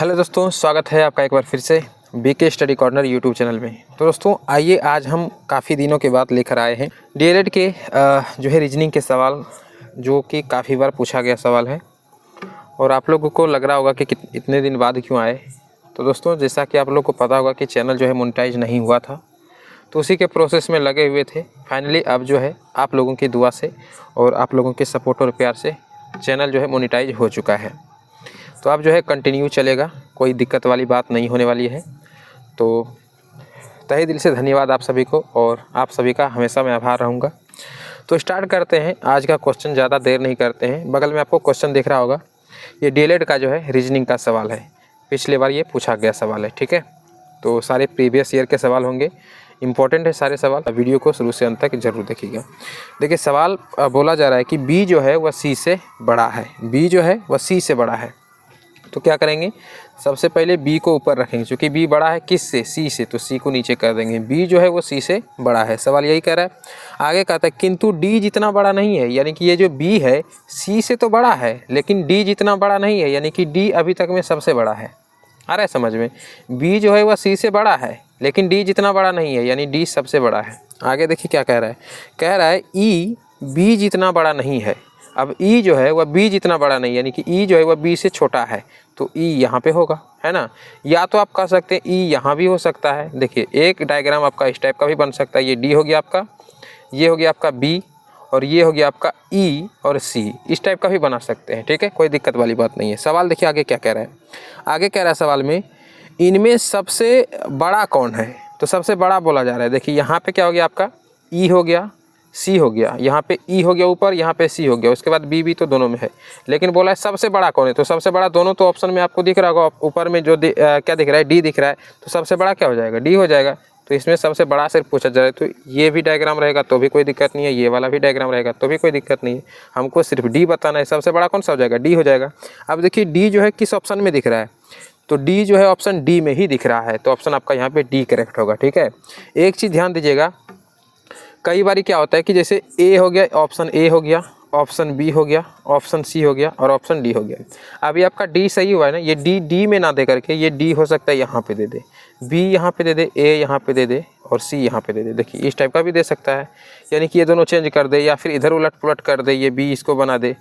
Hello दोस्तों, स्वागत है आपका एक बार फिर से BK study corner YouTube channel में। तो दोस्तों आइए आज हम काफ़ी दिनों के बाद लेकर आए हैं डीएलएड के जो है रीजनिंग के सवाल, जो कि काफ़ी बार पूछा गया सवाल है और आप लोगों को लग रहा होगा कि इतने दिन बाद क्यों आए। तो दोस्तों जैसा कि आप लोग को पता होगा कि चैनल जो है मोनेटाइज नहीं हुआ था, तो उसी के प्रोसेस में लगे हुए थे। फाइनली अब जो है आप लोगों की दुआ से और आप लोगों के सपोर्ट और प्यार से चैनल जो है मोनेटाइज हो चुका है। तो अब जो है कंटिन्यू चलेगा, कोई दिक्कत वाली बात नहीं होने वाली है। तो तहे दिल से धन्यवाद आप सभी को, और आप सभी का हमेशा मैं आभार रहूँगा। तो स्टार्ट करते हैं आज का क्वेश्चन, ज़्यादा देर नहीं करते हैं। बगल में आपको क्वेश्चन दिख रहा होगा, ये डीएलएड का जो है रीजनिंग का सवाल है। पिछले बार ये पूछा गया सवाल है, ठीक है। तो सारे प्रीवियस ईयर के सवाल होंगे, इंपॉर्टेंट है सारे सवाल। वीडियो को शुरू से अंत तक जरूर देखिएगा। देखिए सवाल बोला जा रहा है कि बी जो है वह सी से बड़ा है। बी जो है वह सी से बड़ा है। तो क्या करेंगे, सबसे पहले बी को ऊपर रखेंगे, क्योंकि बी बड़ा है किस से, सी से, तो सी को नीचे कर देंगे। बी जो है वो सी से बड़ा है, सवाल यही कह रहा है। आगे कहता है किंतु डी जितना बड़ा नहीं है, यानी कि ये जो बी है सी से तो बड़ा है लेकिन डी जितना बड़ा नहीं है, यानी कि डी अभी तक में सबसे बड़ा है। आ रहा है समझ में? बी जो है वह सी से बड़ा है लेकिन डी जितना बड़ा नहीं है, यानी डी सबसे बड़ा है। आगे देखिए क्या कह रहा है, कह रहा है ई बी जितना बड़ा नहीं है। अब ई जो है वह बी जितना बड़ा नहीं, यानी कि ई जो है वह बी से छोटा है, तो ई यहाँ पे होगा, है ना। या तो आप कह सकते हैं ई यहाँ भी हो सकता है। देखिए एक डायग्राम आपका इस टाइप का भी बन सकता है। ये डी हो गया आपका, ये हो गया आपका बी, और ये हो गया आपका ई और सी, इस टाइप का भी बना सकते हैं, ठीक है। कोई दिक्कत वाली बात नहीं है। सवाल देखिए आगे क्या कह रहा है। आगे कह रहा है सवाल में, इनमें सबसे बड़ा कौन है। तो सबसे बड़ा बोला जा रहा है। देखिए यहाँ पे क्या हो गया आपका, ई हो गया, सी हो गया, यहाँ पे ई हो गया ऊपर, यहाँ पे सी हो गया, उसके बाद बी भी तो दोनों में है, लेकिन बोला है सबसे बड़ा कौन है। तो सबसे बड़ा दोनों तो ऑप्शन में आपको दिख रहा होगा, ऊपर में जो क्या दिख रहा है, डी दिख रहा है, तो सबसे बड़ा क्या हो जाएगा, डी हो जाएगा। तो इसमें सबसे बड़ा सिर्फ पूछा जाए तो ये भी डायग्राम रहेगा तो भी कोई दिक्कत नहीं है, ये वाला भी डायग्राम रहेगा तो भी कोई दिक्कत नहीं है। हमको सिर्फ डी बताना है, सबसे बड़ा कौन सा हो जाएगा, डी हो जाएगा। अब देखिए डी जो है किस ऑप्शन में दिख रहा है, तो डी जो है ऑप्शन डी में ही दिख रहा है, तो ऑप्शन आपका यहाँ पे डी करेक्ट होगा, ठीक है। एक चीज़ ध्यान दीजिएगा, कई बार क्या होता है कि जैसे ए हो गया, ऑप्शन ए हो गया, ऑप्शन बी हो गया, ऑप्शन सी हो गया और ऑप्शन डी हो गया। अभी आपका डी सही हुआ है ना, ये डी डी में ना दे करके ये डी हो सकता है यहाँ पे दे दे, बी यहाँ पे दे दे, ए यहाँ पे दे दे और सी यहाँ पे दे दे। देखिए इस टाइप का भी दे सकता है, यानी कि ये दोनों चेंज कर दे या फिर इधर उलट पुलट कर दे, ये बी इसको बना दे।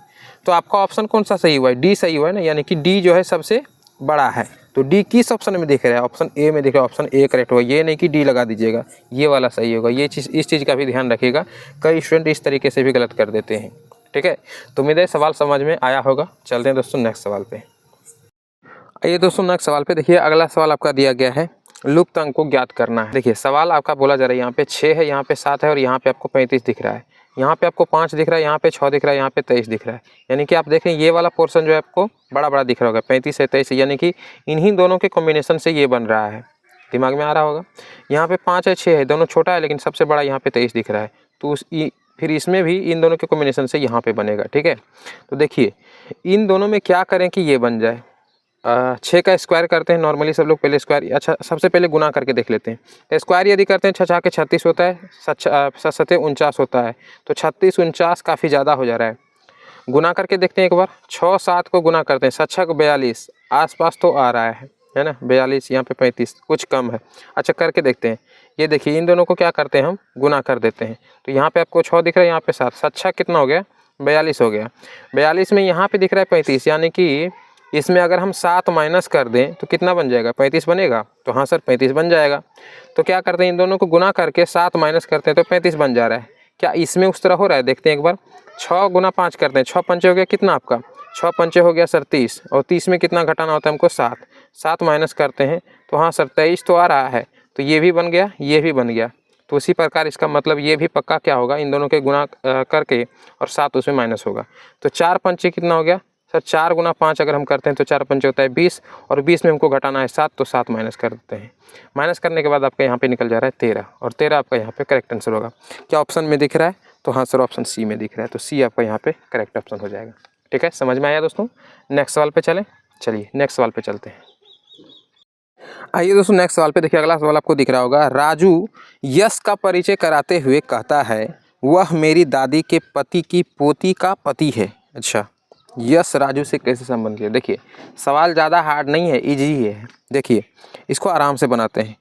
तो आपका ऑप्शन कौन सा सही हुआ है, डी सही हुआ है ना, यानी कि डी जो है सबसे बड़ा है। तो डी किस ऑप्शन में दिख रहा है, ऑप्शन ए में दिख रहा है, ऑप्शन ए करेक्ट होगा। ये नहीं कि डी लगा दीजिएगा, ये वाला सही होगा। ये चीज़, इस चीज़ का भी ध्यान रखिएगा, कई स्टूडेंट इस तरीके से भी गलत कर देते हैं, ठीक है। तो उम्मीद है सवाल समझ में आया होगा। चलते हैं दोस्तों नेक्स्ट सवाल पे। आइए दोस्तों नेक्स्ट सवाल पे देखिए, अगला सवाल आपका दिया गया है, लुप्त अंक को ज्ञात करना है। देखिए सवाल आपका बोला जा रहा है, यहाँ पे 6 है, यहाँ पे 7 है और यहाँ पे आपको 35 दिख रहा है, यहाँ पे आपको 5 दिख रहा है, यहाँ पे 6 दिख रहा है, यहाँ पे 23 दिख रहा है। यानी कि आप देखें ये वाला पोर्शन जो है आपको बड़ा बड़ा दिख रहा होगा, 35 है 23 है, यानी कि इन्हीं दोनों के कॉम्बिनेशन से ये बन रहा है। दिमाग में आ रहा होगा। यहाँ पे 5 है 6 है, दोनों छोटा है लेकिन सबसे बड़ा यहाँ पे 23 दिख रहा है, तो फिर इसमें भी इन दोनों के कॉम्बिनेशन से यहाँ पे बनेगा, ठीक है। तो देखिए इन दोनों में क्या करें कि ये बन जाए, 6 का स्क्वायर करते हैं नॉर्मली सब लोग, पहले स्क्वायर, अच्छा सबसे पहले गुना करके देख लेते हैं। तो स्क्वायर यदि करते हैं 6 के 36 होता है, 7 49 होता है, तो 36 49 काफ़ी ज़्यादा हो जा रहा है। गुना करके देखते हैं एक बार, 6 7 को गुना करते हैं, 7 को 42 आसपास तो आ रहा है ना, 42, यहाँ पे 35 कुछ कम है। अच्छा करके देखते हैं, ये देखिए इन दोनों को क्या करते हैं हम, गुना कर देते हैं। तो यहाँ पे आपको 6 दिख रहा है, यहाँ पे 7, 7 कितना हो गया, 42 हो गया। 42 में यहाँ पे दिख रहा है 35, यानी कि इसमें अगर हम 7 माइनस कर दें तो कितना बन जाएगा, 35 बनेगा। तो हाँ सर 35 बन जाएगा। तो क्या करते हैं, इन दोनों को गुना करके 7 माइनस करते हैं तो 35 बन जा रहा है। क्या इसमें उस तरह हो रहा है, देखते हैं एक बार। 6 गुना 5 करते हैं, 6 पंचे हो गया कितना आपका, 6 पंचे हो गया सर 30, और 30 में कितना घटाना होता है हमको 7, 7 माइनस करते हैं तो हाँ सर 23 तो आ रहा है, तो ये भी बन गया, ये भी बन गया। तो उसी प्रकार इसका मतलब ये भी पक्का क्या होगा, इन दोनों के गुना करके और 7 उसमें माइनस होगा। तो 4 पंचे कितना हो गया सर, 4 गुना 5 अगर हम करते हैं तो 4 पंचे होता है 20, और 20 में हमको घटाना है 7, तो 7 माइनस कर देते हैं। माइनस करने के बाद आपका यहाँ पे निकल जा रहा है 13, और 13 आपका यहाँ पे करेक्ट आंसर होगा। क्या ऑप्शन में दिख रहा है, तो हाँ सर ऑप्शन सी में दिख रहा है, तो सी आपका यहाँ पे करेक्ट ऑप्शन हो जाएगा, ठीक है। समझ में आया दोस्तों। नेक्स्ट सवाल पे चलें, चलिए नेक्स्ट सवाल पे चलते हैं। आइए दोस्तों नेक्स्ट सवाल पे देखिए, अगला सवाल आपको दिख रहा होगा, राजू यश का परिचय कराते हुए कहता है वह मेरी दादी के पति की पोती का पति है। अच्छा यस राजू से कैसे संबंधित है। देखिए सवाल ज़्यादा हार्ड नहीं है, इजी ही है। देखिए इसको आराम से बनाते हैं।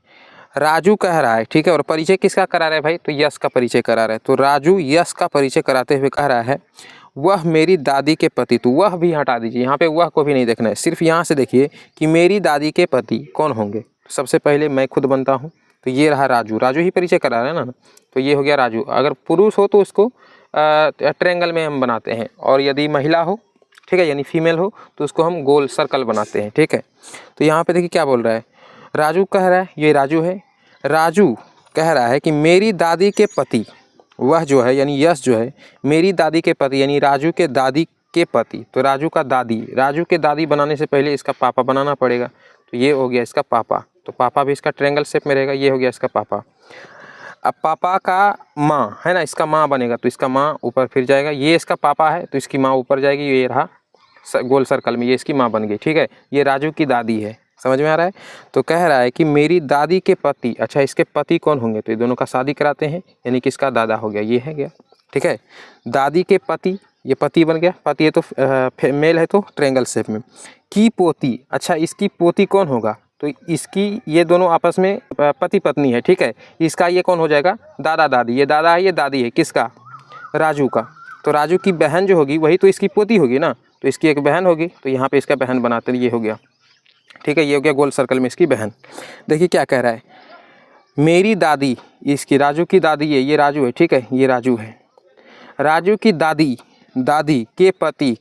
राजू कह रहा है, ठीक है, और परिचय किसका करा रहा है भाई, तो यश का परिचय करा रहा है। तो राजू यश का परिचय कराते हुए कह रहा है वह मेरी दादी के पति, तो वह भी हटा दीजिए, यहाँ पे वह को भी नहीं देखना है, सिर्फ यहाँ से देखिए कि मेरी दादी के पति कौन होंगे। सबसे पहले मैं खुद बनता हूँ, तो ये रहा राजू, राजू ही परिचय करा रहा है ना, तो ये हो गया राजू। अगर पुरुष हो तो उसको ट्रायंगल में हम बनाते हैं, और यदि महिला हो, ठीक है, यानी फीमेल हो, तो उसको हम गोल सर्कल बनाते हैं, ठीक है। तो यहाँ पे देखिए क्या बोल रहा है, राजू कह रहा है, ये राजू है, राजू कह रहा है कि मेरी दादी के पति, वह जो है यानी यश जो है मेरी दादी के पति यानी राजू के दादी के पति, तो राजू का दादी, राजू के दादी बनाने से पहले इसका पापा बनाना पड़ेगा, तो ये हो गया इसका पापा, तो पापा भी इसका ट्रायंगल शेप में रहेगा, ये हो गया इसका पापा। अब पापा का माँ है ना, इसका माँ बनेगा, तो इसका माँ ऊपर फिर जाएगा, ये इसका पापा है तो इसकी माँ ऊपर जाएगी, ये रहा गोल सर्कल में, ये इसकी माँ बन गई, ठीक है। ये राजू की दादी है, समझ में आ रहा है। तो कह रहा है कि मेरी दादी के पति, अच्छा इसके पति कौन होंगे, तो ये दोनों का शादी कराते हैं, यानी कि इसका दादा हो गया, ये है गया, ठीक है। दादी के पति, ये पति बन गया, पति है तो मेल है तो ट्रायंगल शेप में। की पोती, अच्छा इसकी पोती कौन होगा, तो इसकी, ये दोनों आपस में पति पत्नी है, ठीक है। इसका ये कौन हो जाएगा, दादा दादी, ये दादा है ये दादी है, किसका, राजू का। तो राजू की बहन जो होगी वही तो इसकी पोती होगी ना, तो इसकी एक बहन होगी, तो यहाँ पे इसका बहन बनाते हैं, ये हो गया, ठीक है, ये हो गया गोल सर्कल में इसकी बहन। देखिए क्या कह रहा है, मेरी दादी, इसकी राजू की दादी है, ये राजू है, ठीक है, ये राजू है, राजू की दादी, दादी के पति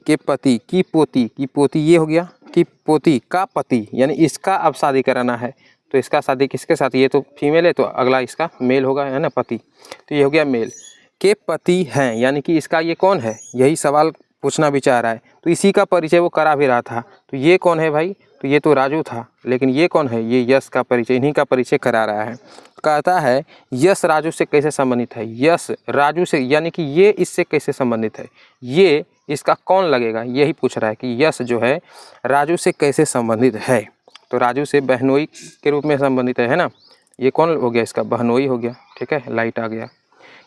की पोती, ये हो गया कि पोती का पति, यानी इसका अब शादी कराना है, तो इसका शादी किसके साथ, ये तो फीमेल है तो अगला इसका मेल होगा, है ना, पति, तो ये हो गया मेल। के पति हैं, यानी कि इसका ये कौन है, यही सवाल पूछना भी चाह रहा है, तो इसी का परिचय वो करा भी रहा था, तो ये कौन है भाई, तो ये तो राजू था, लेकिन ये कौन है, ये यश का परिचय, इन्हीं का परिचय करा रहा है। कहता है यश राजू से कैसे संबंधित है, यश राजू से, यानी कि ये इससे कैसे संबंधित है, ये इसका कौन लगेगा, यही पूछ रहा है कि यश जो है राजू से कैसे संबंधित है, तो राजू से बहनोई के रूप में संबंधित है ना। ये कौन हो गया, इसका बहनोई हो गया, ठीक है, लाइट आ गया,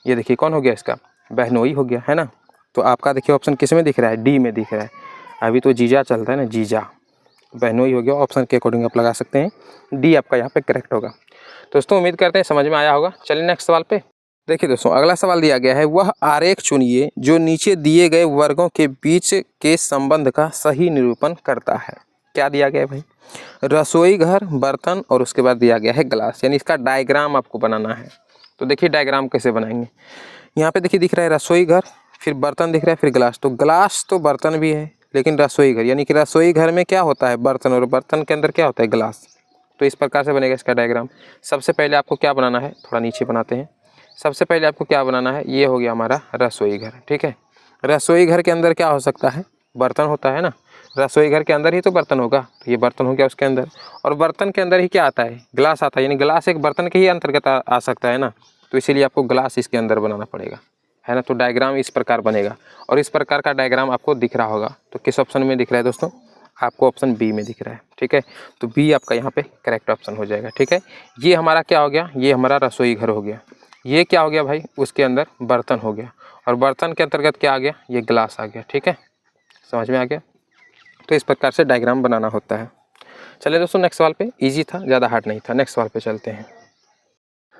ये देखिए कौन हो गया, इसका बहनोई हो गया, है ना। तो आपका देखिए ऑप्शन किस में दिख रहा है, डी में दिख रहा है, अभी तो जीजा चलता है ना, जीजा, बहनोई हो गया, ऑप्शन के अकॉर्डिंग आप लगा सकते हैं, डी आपका यहाँ पे करेक्ट होगा। दोस्तों उम्मीद करते हैं समझ में आया होगा। चलिए नेक्स्ट सवाल पे देखिए दोस्तों, अगला सवाल दिया गया है, वह आरेख चुनिए जो नीचे दिए गए वर्गों के बीच के संबंध का सही निरूपण करता है। क्या दिया गया है भाई, रसोई घर, बर्तन, और उसके बाद दिया गया है ग्लास, यानी इसका डायग्राम आपको बनाना है। तो देखिए डायग्राम कैसे बनाएंगे, यहाँ पे देखिए दिख रहा है रसोई घर, फिर बर्तन दिख रहा है, फिर ग्लास, तो ग्लास तो बर्तन भी है, लेकिन रसोई घर, यानी कि रसोई घर में क्या होता है, बर्तन, और बर्तन के अंदर क्या होता है, ग्लास। तो इस प्रकार से बनेगा इसका डायग्राम। सबसे पहले आपको क्या बनाना है, थोड़ा नीचे बनाते हैं, सबसे पहले आपको क्या बनाना है, ये हो गया हमारा रसोई घर, ठीक है। रसोई घर के अंदर क्या हो सकता है, बर्तन होता है ना, रसोई घर के अंदर ही तो बर्तन होगा, तो ये बर्तन हो गया उसके अंदर, और बर्तन के अंदर ही क्या आता है, ग्लास आता है, यानी ग्लास एक बर्तन के ही अंतर्गत आ सकता है ना, तो इसीलिए आपको ग्लास इसके अंदर बनाना पड़ेगा, है ना। तो डायग्राम इस प्रकार बनेगा, और इस प्रकार का डायग्राम आपको दिख रहा होगा। तो किस ऑप्शन में दिख रहा है दोस्तों, आपको ऑप्शन बी में दिख रहा है, ठीक है। तो बी आपका यहाँ पे करेक्ट ऑप्शन हो जाएगा, ठीक है। ये हमारा क्या हो गया, ये हमारा रसोई घर हो गया, ये क्या हो गया भाई, उसके अंदर बर्तन हो गया, और बर्तन के अंतर्गत क्या आ गया, ये ग्लास आ गया, ठीक है, समझ में आ गया। तो इस प्रकार से डायग्राम बनाना होता है। चलिए दोस्तों नेक्स्ट सवाल पे, इजी था, ज़्यादा हार्ड नहीं था। नेक्स्ट सवाल पे चलते हैं।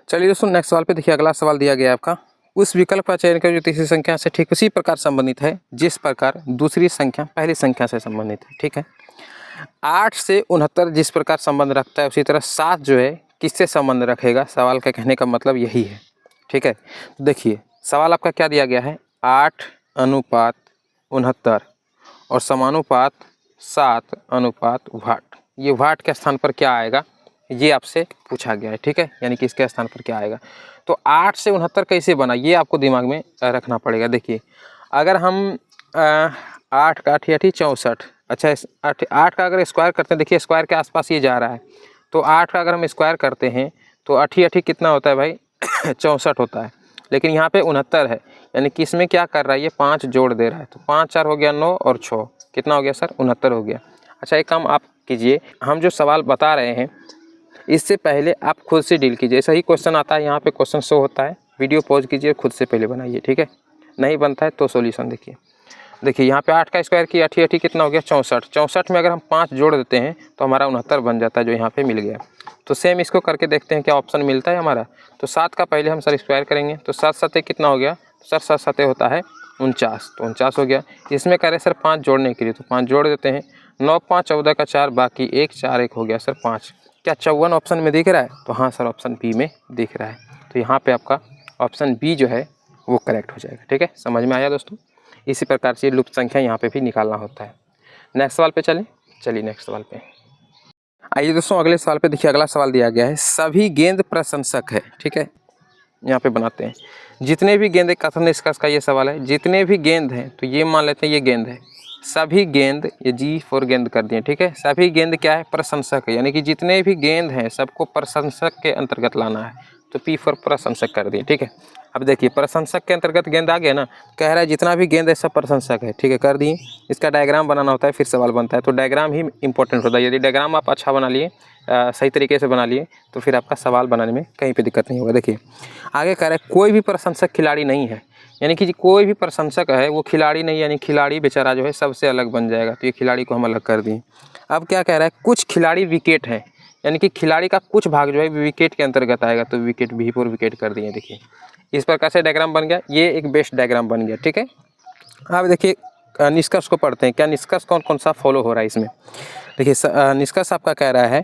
चलिए दोस्तों नेक्स्ट सवाल पे देखिए, अगला सवाल दिया गया है आपका, उस विकल्प का चयन करें जो तीसरी संख्या से ठीक उसी प्रकार संबंधित है जिस प्रकार दूसरी संख्या पहली संख्या से संबंधित है, ठीक है। 8 से 69 जिस प्रकार संबंध रखता है, उसी तरह 7 जो है किससे संबंध रखेगा, सवाल का कहने का मतलब यही है, ठीक है। देखिए सवाल आपका क्या दिया गया है, 8:69 और समानुपात 7:8। ये वाट के स्थान पर क्या आएगा, ये आपसे पूछा गया है, ठीक है, यानी कि इसके स्थान पर क्या आएगा। तो 8 से 69 कैसे बना, ये आपको दिमाग में रखना पड़ेगा। देखिए अगर हम 8 का 8 64, अच्छा 8 का अगर स्क्वायर करते हैं, देखिए स्क्वायर के आसपास ये जा रहा है, तो 8 का अगर हम स्क्वायर करते हैं तो 8 कितना होता है भाई 64 होता है, लेकिन यहाँ पे 69 है, यानी कि इसमें क्या कर रहा है, ये 5 जोड़ दे रहा है, तो 5 4 हो गया 9 और 6 कितना हो गया सर 69 हो गया। अच्छा एक काम आप कीजिए, हम जो सवाल बता रहे हैं इससे पहले आप खुद से डील कीजिए, ऐसा ही क्वेश्चन आता है, यहाँ पे क्वेश्चन शो होता है, वीडियो पॉज कीजिए, खुद से पहले बनाइए, ठीक है, नहीं बनता है तो सॉल्यूशन देखिए। देखिए यहाँ पे 8 का स्क्वायर किया, 8 8 कितना हो गया 64। 64 में अगर हम 5 जोड़ देते हैं तो हमारा 69 बन जाता है, जो यहाँ पे मिल गया। तो सेम इसको करके देखते हैं क्या ऑप्शन मिलता है हमारा। तो 7 का पहले हम सर स्क्वायर करेंगे, तो 7 7 कितना हो गया सर, 7 7 होता है 49, तो 49 हो गया। इसमें कह रहे सर 5 जोड़ने के लिए, तो 5 जोड़ देते हैं। 9 5 14 का 4, बाकी 1 4 1 हो गया सर 5। क्या 54 ऑप्शन में दिख रहा है? तो हाँ सर, ऑप्शन बी में दिख रहा है। तो यहाँ पे आपका ऑप्शन बी जो है वो करेक्ट हो जाएगा। ठीक है, समझ में आया दोस्तों? इसी प्रकार से लुप्त संख्या यहाँ पे भी निकालना होता है। नेक्स्ट सवाल पे चलिए नेक्स्ट सवाल पे आइए दोस्तों। अगले सवाल पे देखिए, अगला सवाल दिया गया है, सभी गेंद प्रशंसक है। ठीक है, यहाँ पे बनाते हैं जितने भी गेंद, कथन निष्कर्ष का ये सवाल है। जितने भी गेंद हैं, तो ये मान लेते हैं ये गेंद है, सभी गेंद, ये जी फॉर गेंद कर दिए। ठीक है, सभी गेंद क्या है? प्रशंसक है, यानी कि जितने भी गेंद हैं सबको प्रशंसक के अंतर्गत लाना है, तो पी फॉर प्रशंसक कर दिए। ठीक है, अब देखिए प्रशंसक के अंतर्गत गेंद आ गया ना, कह रहा है जितना भी गेंद है सब प्रशंसक है। ठीक है, कर दिए। इसका डायग्राम बनाना होता है, फिर सवाल बनता है, तो डायग्राम ही इंपॉर्टेंट होता है। यदि डायग्राम आप अच्छा बना लिए, सही तरीके से बना लिए, तो फिर आपका सवाल बनाने में कहीं पे दिक्कत नहीं होगा। देखिए आगे कह रहा है कोई भी प्रशंसक खिलाड़ी नहीं है, यानी कि कोई भी प्रशंसक है वो खिलाड़ी नहीं, यानी खिलाड़ी बेचारा जो है सबसे अलग बन जाएगा, तो ये खिलाड़ी को हम अलग कर दिए। अब क्या कह रहा है? कुछ खिलाड़ी विकेट है, यानी कि खिलाड़ी का कुछ भाग जो है विकेट के अंतर्गत आएगा, तो विकेट भी फॉर विकेट कर दिए। देखिए इस प्रकार से डायग्राम बन गया, ये एक बेस्ट डायग्राम बन गया। ठीक है, अब देखिए निष्कर्ष को पढ़ते हैं, क्या निष्कर्ष कौन कौन सा फॉलो हो रहा है इसमें। देखिए निष्कर्ष आपका कह रहा है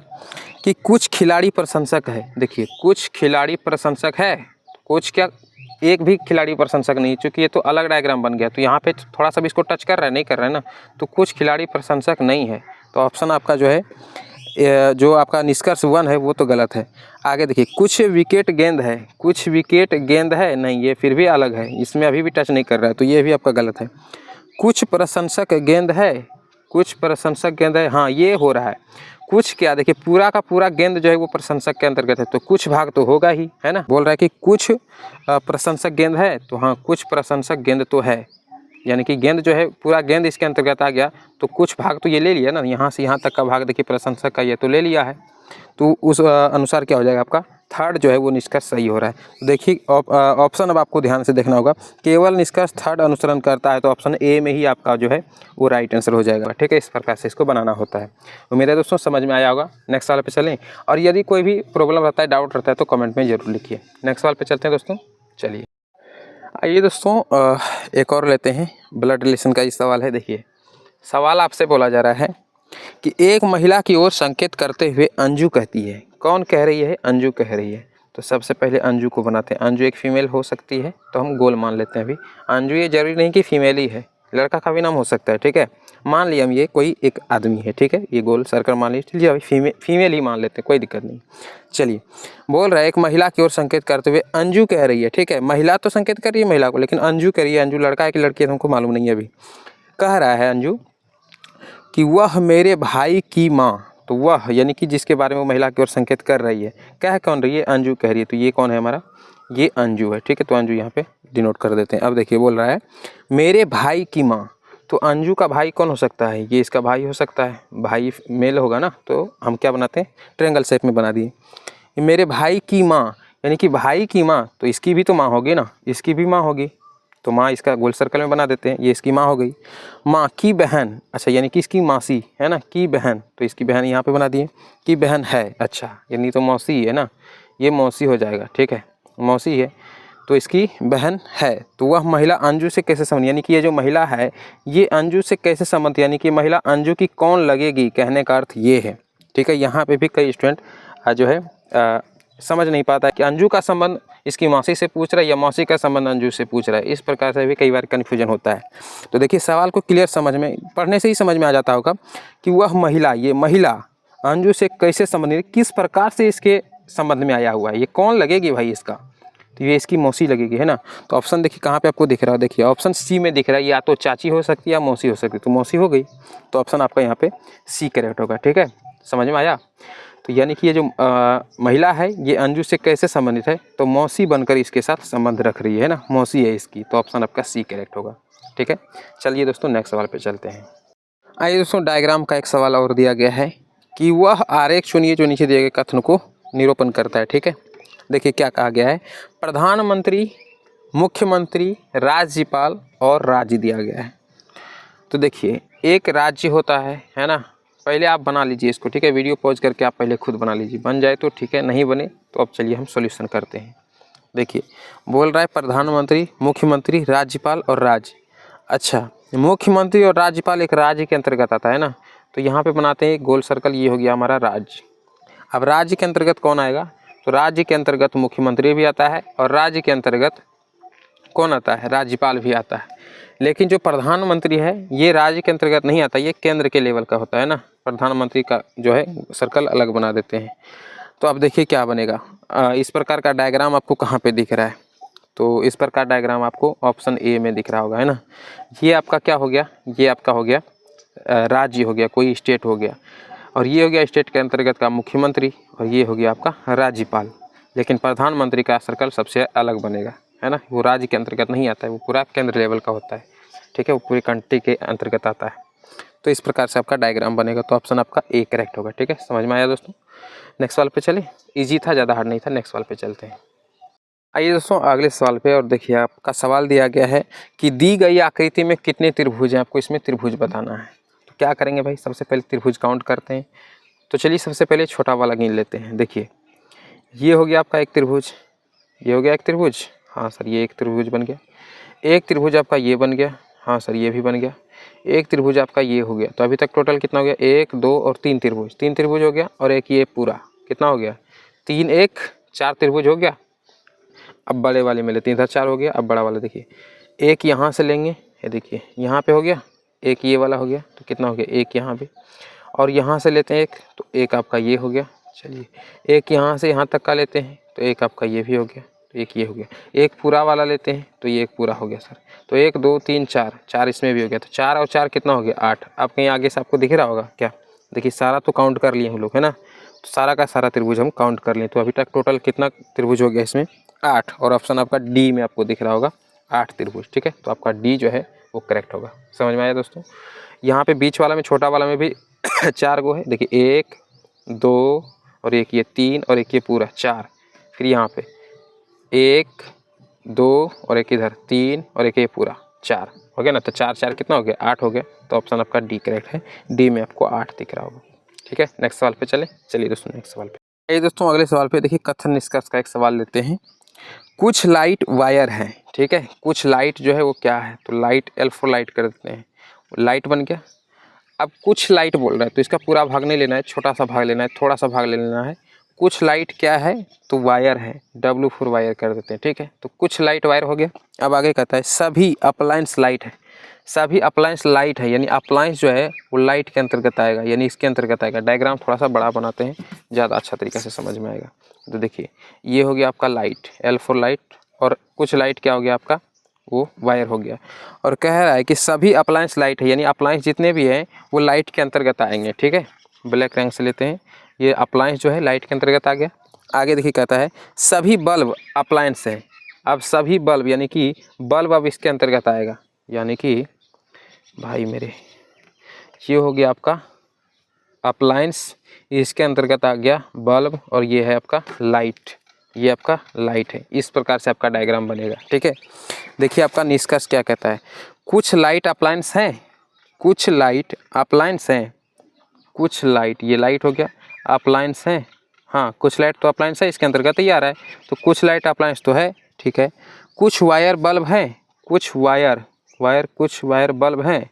कि कुछ खिलाड़ी प्रशंसक है। देखिए कुछ खिलाड़ी प्रशंसक है, कुछ क्या, एक भी खिलाड़ी प्रशंसक नहीं, चूँकि ये तो अलग डायग्राम बन गया, तो यहाँ पे थोड़ा सा भी इसको टच कर रहा है, नहीं कर रहा है ना, तो कुछ खिलाड़ी प्रशंसक नहीं है, तो ऑप्शन आपका जो है जो आपका निष्कर्ष 1 है वो तो गलत है। आगे देखिए कुछ विकेट गेंद है, कुछ विकेट गेंद है, नहीं ये फिर भी अलग है, इसमें अभी भी टच नहीं कर रहा है, तो ये भी आपका गलत है। कुछ प्रशंसक गेंद है, कुछ प्रशंसक गेंद है, हाँ ये हो रहा है। कुछ क्या, देखिए पूरा का पूरा गेंद जो है वो प्रशंसक के अंतर्गत है, तो कुछ भाग तो होगा ही, है ना। बोल रहा है कि कुछ प्रशंसक गेंद है, तो हाँ कुछ प्रशंसक गेंद तो है, यानी कि गेंद जो है पूरा गेंद इसके अंतर्गत आ गया, तो कुछ भाग तो ये ले लिया ना, यहाँ से यहाँ तक का भाग देखिए प्रशंसक का ये तो ले लिया है, तो उस अनुसार क्या हो जाएगा आपका थर्ड जो है वो निष्कर्ष सही हो रहा है। तो देखिए ऑप्शन अब आपको ध्यान से देखना होगा, केवल निष्कर्ष थर्ड अनुसरण करता है, तो ऑप्शन ए में ही आपका जो है वो राइट आंसर हो जाएगा। ठीक है, इस प्रकार से इसको बनाना होता है। उम्मीद है दोस्तों समझ में आया होगा। नेक्स्ट सवाल पे चलें, और यदि कोई भी प्रॉब्लम रहता है, डाउट रहता है, तो कमेंट में जरूर लिखिए। नेक्स्ट सवाल पे चलते हैं दोस्तों, चलिए आइए दोस्तों एक और लेते हैं, ब्लड रिलेशन का ही सवाल है। देखिए सवाल आपसे बोला जा रहा है कि एक महिला की ओर संकेत करते हुए अंजू कहती है, कौन कह रही है? अंजू कह रही है। तो सबसे पहले अंजू को बनाते हैं। अंजू एक फीमेल हो सकती है, तो हम गोल मान लेते हैं। अभी अंजू ये जरूरी नहीं कि फीमेल ही है, लड़का का भी नाम हो सकता है। ठीक है, मान लिया हम ये कोई एक आदमी है। ठीक है, ये गोल सर्कल मान लीजिए, अभी फीमेल ही मान लेते हैं, कोई दिक्कत नहीं। चलिए बोल रहा है एक महिला की ओर संकेत करते हुए अंजू कह रही है। ठीक है, महिला तो संकेत कर रही है महिला को, लेकिन अंजू कह रही है। अंजू लड़का है कि लड़की है हमको मालूम नहीं है। अभी कह रहा है अंजू कि वह मेरे भाई की माँ, तो वह यानी कि जिसके बारे में वो महिला की ओर संकेत कर रही है, कह कौन रही है? अंजू कह रही है। तो ये कौन है हमारा? ये अंजू है। ठीक है, तो अंजू यहाँ पे डिनोट कर देते हैं। अब देखिए बोल रहा है मेरे भाई की माँ, तो अंजू का भाई कौन हो सकता है? ये इसका भाई हो सकता है, भाई मेल होगा ना, तो हम क्या बनाते हैं? ट्रायंगल शेप में बना दिए। मेरे भाई की माँ, यानी कि भाई की माँ, तो इसकी भी तो माँ होगी ना, इसकी भी माँ होगी, तो माँ इसका गोल सर्कल में बना देते हैं, ये इसकी माँ हो गई। माँ की बहन, अच्छा यानी कि इसकी मासी है ना, की बहन, तो इसकी बहन यहाँ पे बना दिए, की बहन है, अच्छा यानी तो मौसी ही है ना, ये मौसी हो जाएगा। ठीक है, मौसी है, तो इसकी बहन है। तो वह महिला अंजू से कैसे संबंध, यानी कि ये जो महिला है ये अंजू से कैसे संबंध, यानी कि महिला अंजू की कौन लगेगी, कहने का अर्थ ये है। ठीक है, यहाँ पे भी कई स्टूडेंट जो है समझ नहीं पाता कि अंजू का संबंध इसकी मौसी से पूछ रहा है या मौसी का संबंध अंजू से पूछ रहा है। इस प्रकार से भी कई बार कन्फ्यूजन होता है। तो देखिए सवाल को क्लियर समझ में, पढ़ने से ही समझ में आ जाता होगा कि वह महिला, ये महिला अंजू से कैसे संबंधित, किस प्रकार से इसके संबंध में आया हुआ है, ये कौन लगेगी भाई इसका, तो ये इसकी मौसी लगेगी, है ना। तो ऑप्शन देखिए कहाँ पे आपको दिख रहा है, देखिए ऑप्शन सी में दिख रहा है, या तो चाची हो सकती है या मौसी हो सकती है, तो मौसी हो गई, तो ऑप्शन आपका यहाँ पे सी करेक्ट होगा। ठीक है, समझ में आया। तो यानी कि ये जो महिला है ये अंजू से कैसे संबंधित है, तो मौसी बनकर इसके साथ संबंध रख रही है ना, मौसी है इसकी, तो ऑप्शन आपका सी करेक्ट होगा। ठीक है, चलिए दोस्तों नेक्स्ट सवाल पे चलते हैं। आइए दोस्तों डायग्राम का एक सवाल और दिया गया है कि वह आरेख चुनिए जो नीचे दिए गए कथन को निरूपण करता है। ठीक है, देखिए क्या कहा गया है, प्रधानमंत्री, मुख्यमंत्री, राज्यपाल और राज्य दिया गया है। तो देखिए एक राज्य होता है ना। पहले आप बना लीजिए इसको, ठीक है, वीडियो पॉज करके आप पहले खुद बना लीजिए, बन जाए तो ठीक है, नहीं बने तो अब चलिए हम सॉल्यूशन करते हैं। देखिए बोल रहा है प्रधानमंत्री, मुख्यमंत्री, राज्यपाल और राज्य। अच्छा, मुख्यमंत्री और राज्यपाल एक राज्य के अंतर्गत आता है ना, तो यहाँ पे बनाते हैं एक गोल सर्कल, ये हो गया हमारा राज्य। अब राज्य के अंतर्गत कौन आएगा, तो राज्य के अंतर्गत मुख्यमंत्री भी आता है और राज्य के अंतर्गत कौन आता है, राज्यपाल भी आता है। लेकिन जो प्रधानमंत्री है ये राज्य के अंतर्गत नहीं आता, ये केंद्र के लेवल का होता है ना। प्रधानमंत्री का जो है सर्कल अलग बना देते हैं। तो अब देखिए क्या बनेगा। इस प्रकार का डायग्राम आपको कहाँ पे दिख रहा है, तो इस प्रकार डायग्राम आपको ऑप्शन ए में दिख रहा होगा, है ना। ये आपका क्या हो गया, ये आपका हो गया राज्य हो गया, कोई स्टेट हो गया, और ये हो गया स्टेट के अंतर्गत का मुख्यमंत्री, और ये हो गया आपका राज्यपाल। लेकिन प्रधानमंत्री का सर्कल सबसे अलग बनेगा, है ना, वो राज्य के अंतर्गत नहीं आता है, वो पूरा केंद्र लेवल का होता है, ठीक है, वो पूरी कंट्री के अंतर्गत आता है। तो इस प्रकार से आपका डायग्राम बनेगा, तो ऑप्शन आपका ए करेक्ट होगा, ठीक है। समझ में आया दोस्तों। नेक्स्ट सवाल पे चले, इजी था, ज़्यादा हार्ड नहीं था। नेक्स्ट सवाल पे चलते हैं। आइए दोस्तों अगले सवाल पे, और देखिए आपका सवाल दिया गया है कि दी गई आकृति में कितने त्रिभुज हैं, आपको इसमें त्रिभुज बताना है। तो क्या करेंगे भाई, सबसे पहले त्रिभुज काउंट करते हैं। तो चलिए सबसे पहले छोटा वाला गिन लेते हैं। देखिए ये हो गया आपका एक त्रिभुज, ये हो गया एक त्रिभुज, हाँ सर ये एक त्रिभुज बन गया। एक त्रिभुज आपका ये बन गया, हाँ सर ये भी बन गया। एक त्रिभुज आपका ये हो गया। तो अभी तक टोटल कितना हो गया, 1 2 और 3 त्रिभुज, 3 त्रिभुज हो गया। और एक ये पूरा कितना हो गया, 3 1 4 त्रिभुज हो गया। अब बड़े वाले में लेते हैं, इधर 4 हो गया। अब बड़ा वाला देखिए, एक यहाँ से लेंगे, ये देखिए यहाँ पे हो गया, एक ये वाला हो गया, तो कितना हो गया, एक यहाँ पे। और यहाँ से लेते हैं एक, तो एक आपका ये हो गया। चलिए एक यहाँ से यहाँ तक का लेते हैं, तो एक आपका ये भी हो गया, तो एक ये हो गया। एक पूरा वाला लेते हैं, तो ये एक पूरा हो गया सर। तो 1 2 3 4, 4 इसमें भी हो गया। तो 4 और 4 कितना हो गया, 8। आप कहीं आगे से आपको दिख रहा होगा क्या, देखिए सारा तो काउंट कर लिए हम लोग, है ना। तो सारा का सारा त्रिभुज हम काउंट कर लें, तो अभी तक टोटल कितना त्रिभुज हो गया इसमें, 8। और ऑप्शन आपका डी में आपको दिख रहा होगा 8 त्रिभुज, ठीक है। तो आपका डी जो है वो करेक्ट होगा। समझ में आया दोस्तों। यहाँ पे बीच वाला में, छोटा वाला में भी 4 गो है। देखिए 1 2 और एक ये 3 और एक ये पूरा 4। फिर यहाँ पे 1 2 और एक इधर 3 और एक ये पूरा 4 हो गया ना। तो 4 4 कितना हो गया, 8 हो गया। तो ऑप्शन आपका डी करेक्ट है, डी में आपको 8 दिख रहा होगा, ठीक है। नेक्स्ट सवाल पे चलिए दोस्तों नेक्स्ट सवाल पे। ये दोस्तों अगले सवाल पे देखिए कथन निष्कर्ष का एक सवाल लेते हैं। कुछ लाइट वायर हैं, ठीक है, कुछ लाइट जो है वो क्या है, तो लाइट L4 लाइट कर देते हैं, लाइट बन गया। अब कुछ लाइट बोल रहा है, तो इसका पूरा भाग नहीं लेना है, छोटा सा भाग लेना है, थोड़ा सा भाग ले लेना है। कुछ लाइट क्या है, तो वायर है, W4 वायर कर देते हैं, ठीक है। तो कुछ लाइट वायर हो गया। अब आगे कहता है सभी अप्लायंस लाइट है, सभी अप्लायंस लाइट है, यानी अप्लायंस जो है वो लाइट के अंतर्गत आएगा, यानी इसके अंतर्गत आएगा। डायग्राम थोड़ा सा बड़ा बनाते हैं, ज़्यादा अच्छा तरीके से समझ में आएगा। तो देखिए ये हो गया आपका लाइट L4 लाइट, और कुछ लाइट क्या हो गया आपका, वो वायर हो गया। और कह रहा है कि सभी अप्लायंस लाइट है, यानी अप्लायंस जितने भी हैं वो लाइट के अंतर्गत आएंगे, ठीक है। ब्लैक रंग से लेते हैं, ये अप्लायंस जो है लाइट के अंतर्गत आ गया। आगे देखिए कहता है सभी बल्ब अप्लायंस है। अब सभी बल्ब यानी कि बल्ब अब इसके अंतर्गत आएगा, यानी कि भाई मेरे ये हो गया आपका अप्लायंस, इसके अंतर्गत आ गया बल्ब, और ये है आपका लाइट, ये आपका लाइट है। इस प्रकार से आपका डायग्राम बनेगा, ठीक है। देखिए आपका निष्कर्ष क्या कहता है, कुछ लाइट अप्लायंस हैं, कुछ लाइट अप्लायंस हैं, कुछ लाइट, ये लाइट हो गया, अप्लायंस हैं, हाँ कुछ लाइट तो अप्लायंस है, इसके अंतर्गत ही आ रहा है। तो कुछ लाइट अप्लायंस तो है, ठीक है। कुछ वायर बल्ब हैं, कुछ कुछ वायर बल्ब हैं।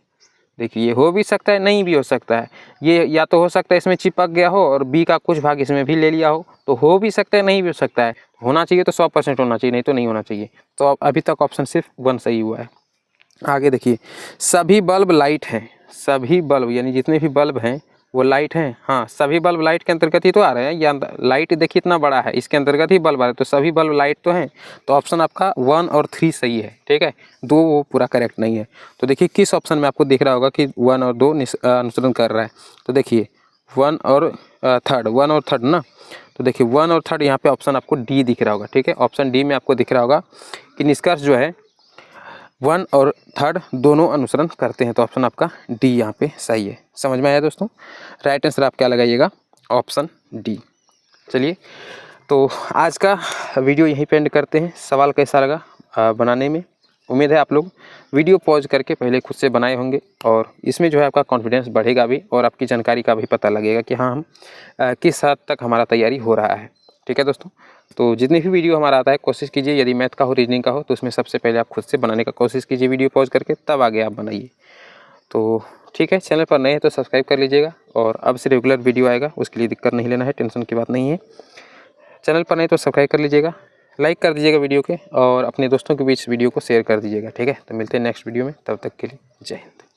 देखिए ये हो भी सकता है, नहीं भी हो सकता है। ये या तो हो सकता है इसमें चिपक गया हो और बी का कुछ भाग इसमें भी ले लिया हो, तो हो भी सकता है, नहीं भी हो सकता है। होना चाहिए तो 100% होना चाहिए, नहीं तो नहीं होना चाहिए। तो अभी तक ऑप्शन सिर्फ 1 सही हुआ है। आगे देखिए सभी बल्ब लाइट हैं, सभी बल्ब यानी जितने भी बल्ब हैं वो लाइट हैं, हाँ सभी बल्ब लाइट के अंतर्गत ही तो आ रहे हैं। या लाइट देखिए इतना बड़ा है, इसके अंतर्गत ही बल्ब आ रहे हैं, तो सभी बल्ब लाइट तो हैं। तो ऑप्शन आपका 1 और 3 सही है, ठीक है। 2 वो पूरा करेक्ट नहीं है। तो देखिए किस ऑप्शन में आपको दिख रहा होगा कि 1 और 2 अनुसरण कर रहा है। तो देखिए 1 और 3 ना। तो देखिए 1 और 3 यहाँ पे ऑप्शन आपको डी दिख रहा होगा, ठीक है। ऑप्शन डी में आपको दिख रहा होगा कि निष्कर्ष जो है 1 और 3 दोनों अनुसरण करते हैं। तो ऑप्शन आपका डी यहाँ पे सही है। समझ में आया दोस्तों। राइट आंसर आप क्या लगाइएगा, ऑप्शन डी। चलिए तो आज का वीडियो यहीं पे एंड करते हैं। सवाल कैसा लगा बनाने में उम्मीद है आप लोग वीडियो पॉज करके पहले खुद से बनाए होंगे और इसमें जो है आपका कॉन्फिडेंस बढ़ेगा भी और आपकी जानकारी का भी पता लगेगा कि हाँ हम किस हद तक हमारा तैयारी हो रहा है। ठीक है दोस्तों, तो जितनी भी वीडियो हमारा आता है कोशिश कीजिए, यदि मैथ का हो, रीजनिंग का हो, तो उसमें सबसे पहले आप खुद से बनाने का कोशिश कीजिए वीडियो पॉज करके, तब आगे आप बनाइए। तो ठीक है, चैनल पर नए हैं तो सब्सक्राइब कर लीजिएगा और अब से रेगुलर वीडियो आएगा, उसके लिए दिक्कत नहीं लेना है, टेंशन की बात नहीं है। चैनल पर नए तो सब्सक्राइब कर लीजिएगा, लाइक कर दीजिएगा वीडियो के और अपने दोस्तों के बीच वीडियो को शेयर कर दीजिएगा। ठीक है, तो मिलते हैं नेक्स्ट वीडियो में, तब तक के लिए जय हिंद।